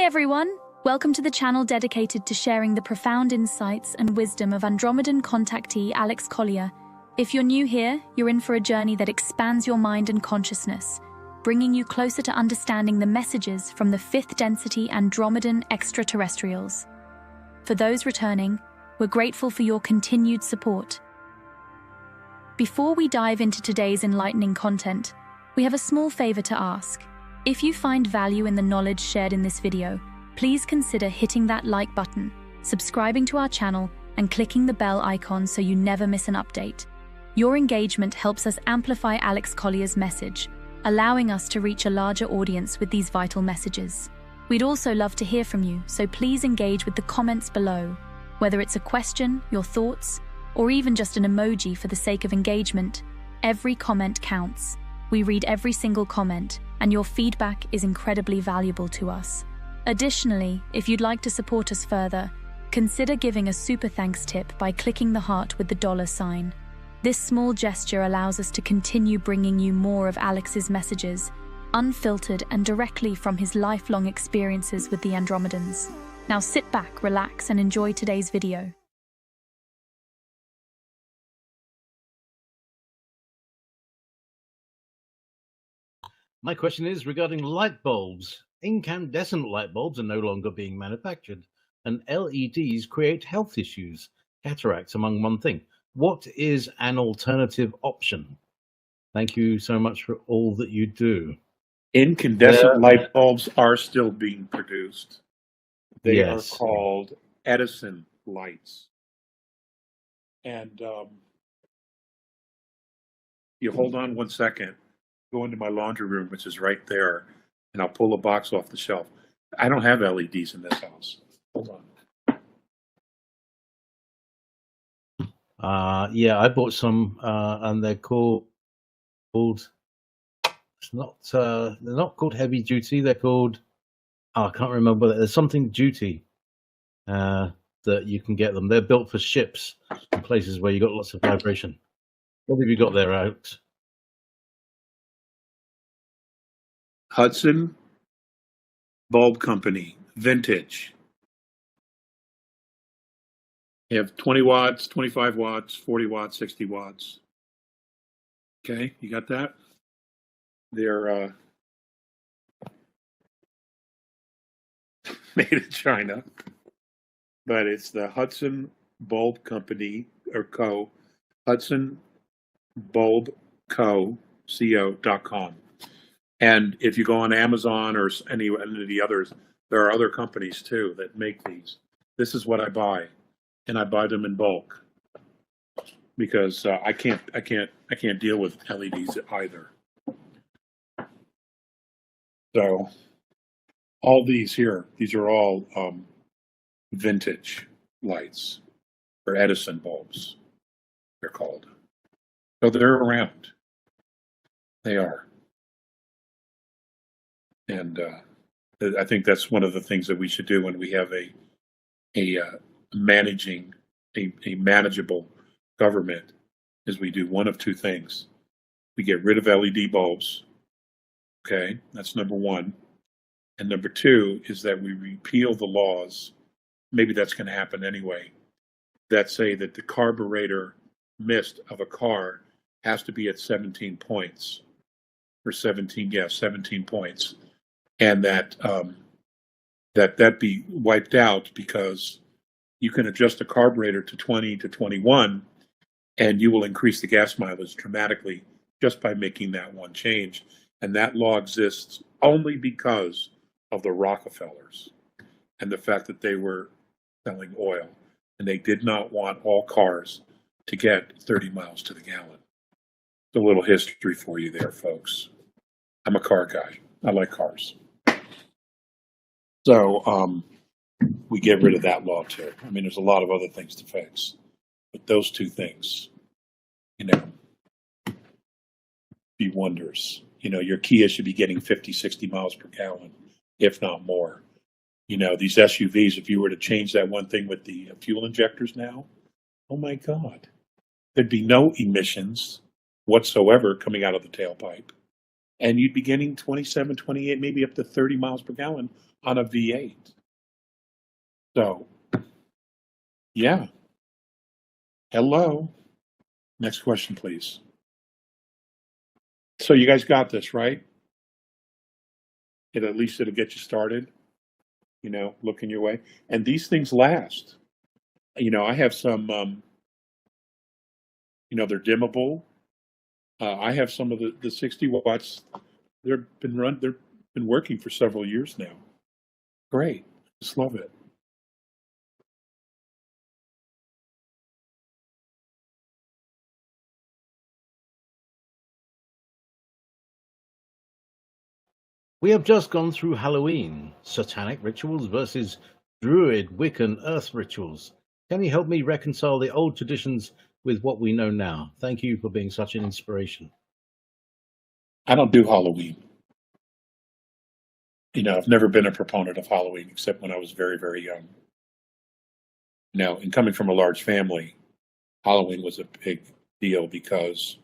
everyone! Welcome to the channel dedicated to sharing the profound insights and wisdom of Andromedan Contactee Alex Collier. If you're new here, you're in for a journey that expands your mind and consciousness, bringing you closer to understanding the messages from the fifth density Andromedan extraterrestrials. For those returning, we're grateful for your continued support. Before we dive into today's enlightening content, we have a small favor to ask. If you find value in the knowledge shared in this video, please consider hitting that like button, subscribing to our channel, and clicking the bell icon so you never miss an update. Your engagement helps us amplify Alex Collier's message, allowing us to reach a larger audience with these vital messages. We'd also love to hear from you, so please engage with the comments below. Whether it's a question, your thoughts, or even just an emoji for the sake of engagement, every comment counts. We read every single comment, and your feedback is incredibly valuable to us. Additionally, if you'd like to support us further, consider giving a super thanks tip by clicking the heart with the $sign. This small gesture allows us to continue bringing you more of Alex's messages, unfiltered and directly from his lifelong experiences with the Andromedans. Now sit back, relax, and enjoy today's video. My question is regarding light bulbs. Incandescent light bulbs are no longer being manufactured, and LEDs create health issues, cataracts among one thing. What is an alternative option? Thank you so much for all that you do. Incandescent light bulbs are still being produced. They Yes. are called Edison lights. And you hold on one second. Go into my laundry room, which is right there, and I'll pull a box off the shelf. I don't have LEDs in this house. Hold on. Yeah, I bought some, and they're called. It's not. They're not called heavy duty. They're called. I can't remember. There's something duty that you can get them. They're built for ships and places where you got lots of vibration. What have you got there, Alex? Hudson Bulb Company, vintage. You have 20 watts, 25 watts, 40 watts, 60 watts. Okay, you got that? They're made in China, but it's the Hudson Bulb Company or Co. Hudson Bulb Co.com. And if you go on Amazon or any of the others, there are other companies too that make these. This is what I buy, and I buy them in bulk because I can't deal with LEDs either. So all these here, these are all vintage lights, or Edison bulbs, they're called. So they're around. They are. And I think that's one of the things that we should do when we have a manageable government, is we do one of two things. We get rid of LED bulbs. Okay, that's number one. And number two is that we repeal the laws. Maybe that's going to happen anyway. That say that the carburetor mist of a car has to be at 17 points, or 17 points. And that that be wiped out, because you can adjust the carburetor to 20 to 21, and you will increase the gas mileage dramatically just by making that one change. And that law exists only because of the Rockefellers and the fact that they were selling oil, and they did not want all cars to get 30 miles to the gallon. A little history for you there, folks. I'm a car guy. I like cars. So we get rid of that law too. I mean, there's a lot of other things to fix, but those two things, be wonders. Your Kia should be getting 50, 60 miles per gallon, if not more. These SUVs, if you were to change that one thing with the fuel injectors now, oh my God, there'd be no emissions whatsoever coming out of the tailpipe. And you'd be getting 27, 28, maybe up to 30 miles per gallon on a V8. So, yeah. Hello. Next question, please. So you guys got this, right? At least it'll get you started, looking your way. And these things last. I have some, they're dimmable. I have some of the 60 watts. They've been working for several years now. Great. Just love it. We have just gone through Halloween, satanic rituals versus Druid, Wiccan, Earth rituals. Can you help me reconcile the old traditions with what we know now? Thank you for being such an inspiration. I don't do Halloween. I've never been a proponent of Halloween except when I was very, very young. And coming from a large family, Halloween was a big deal because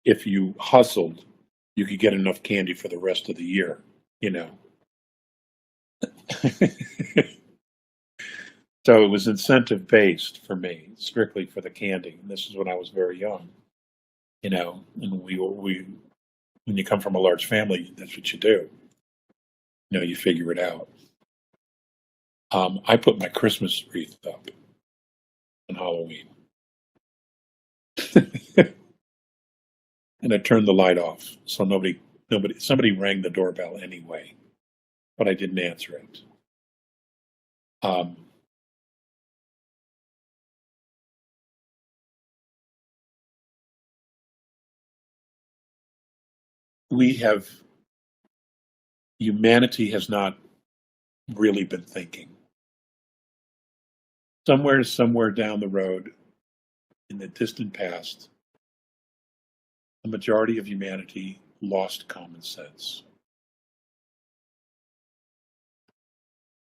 if you hustled, you could get enough candy for the rest of the year, So it was incentive based for me, strictly for the candy. And this is when I was very young, and when you come from a large family, that's what you do. You figure it out. I put my Christmas wreath up on Halloween. And I turned the light off, so somebody rang the doorbell anyway, but I didn't answer it. Humanity has not really been thinking. Somewhere down the road, in the distant past, the majority of humanity lost common sense.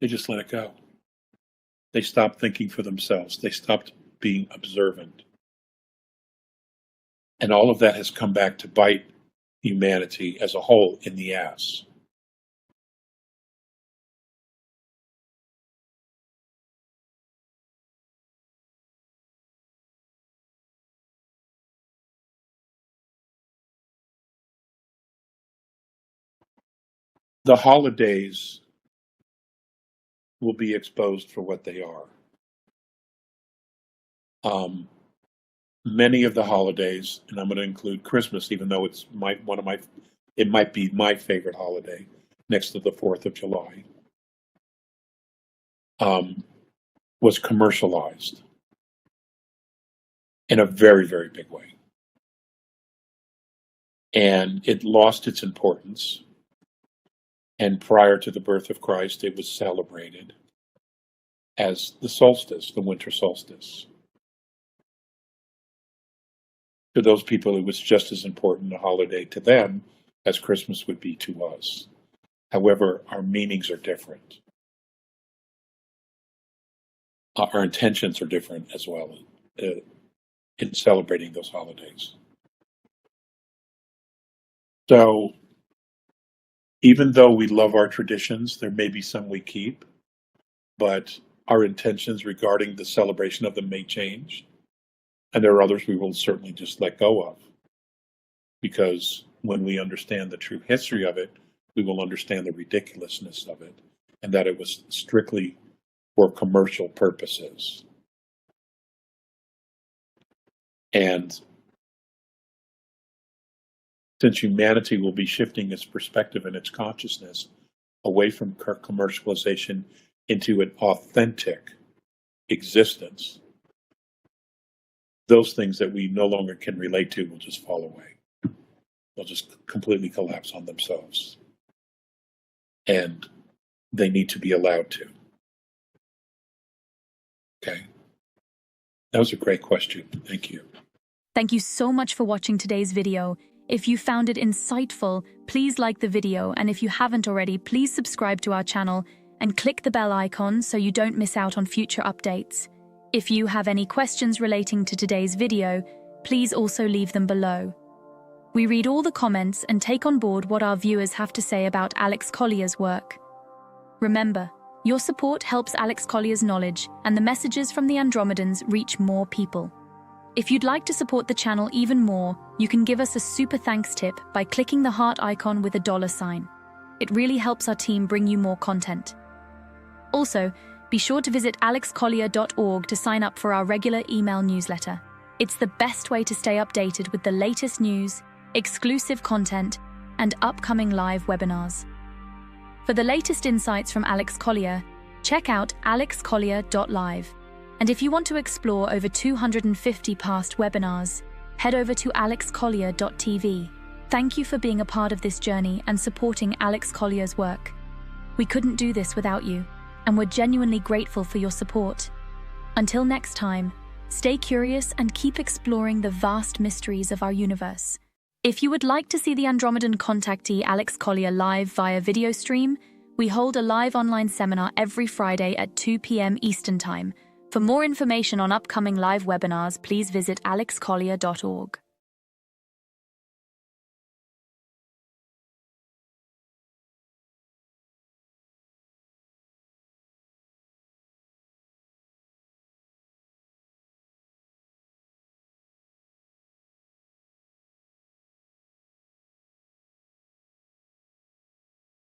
They just let it go. They stopped thinking for themselves. They stopped being observant. And all of that has come back to bite humanity as a whole in the ass. The holidays will be exposed for what they are. Many of the holidays, and I'm going to include Christmas, even though it might be my favorite holiday, next to the 4th of July, was commercialized in a very, very big way. And it lost its importance. And prior to the birth of Christ, it was celebrated as the solstice, the winter solstice. To those people, it was just as important a holiday to them as Christmas would be to us. However, our meanings are different. Our intentions are different as well in celebrating those holidays. So, even though we love our traditions, there may be some we keep, but our intentions regarding the celebration of them may change. And there are others we will certainly just let go of. Because when we understand the true history of it, we will understand the ridiculousness of it, and that it was strictly for commercial purposes. And since humanity will be shifting its perspective and its consciousness away from commercialization into an authentic existence, those things that we no longer can relate to will just fall away. They'll just completely collapse on themselves. And they need to be allowed to. Okay. That was a great question. Thank you. Thank you so much for watching today's video. If you found it insightful, please like the video, and if you haven't already, please subscribe to our channel and click the bell icon so you don't miss out on future updates. If you have any questions relating to today's video, please also leave them below. We read all the comments and take on board what our viewers have to say about Alex Collier's work. Remember, your support helps Alex Collier's knowledge and the messages from the Andromedans reach more people. If you'd like to support the channel even more, you can give us a super thanks tip by clicking the heart icon with a $sign. It really helps our team bring you more content. Also, be sure to visit alexcollier.org to sign up for our regular email newsletter. It's the best way to stay updated with the latest news, exclusive content, and upcoming live webinars. For the latest insights from Alex Collier, check out alexcollier.live. And if you want to explore over 250 past webinars, head over to alexcollier.tv. Thank you for being a part of this journey and supporting Alex Collier's work. We couldn't do this without you, and we're genuinely grateful for your support. Until next time, stay curious and keep exploring the vast mysteries of our universe. If you would like to see the Andromedan Contactee Alex Collier live via video stream, we hold a live online seminar every Friday at 2 p.m. Eastern Time. For more information on upcoming live webinars, please visit alexcollier.org.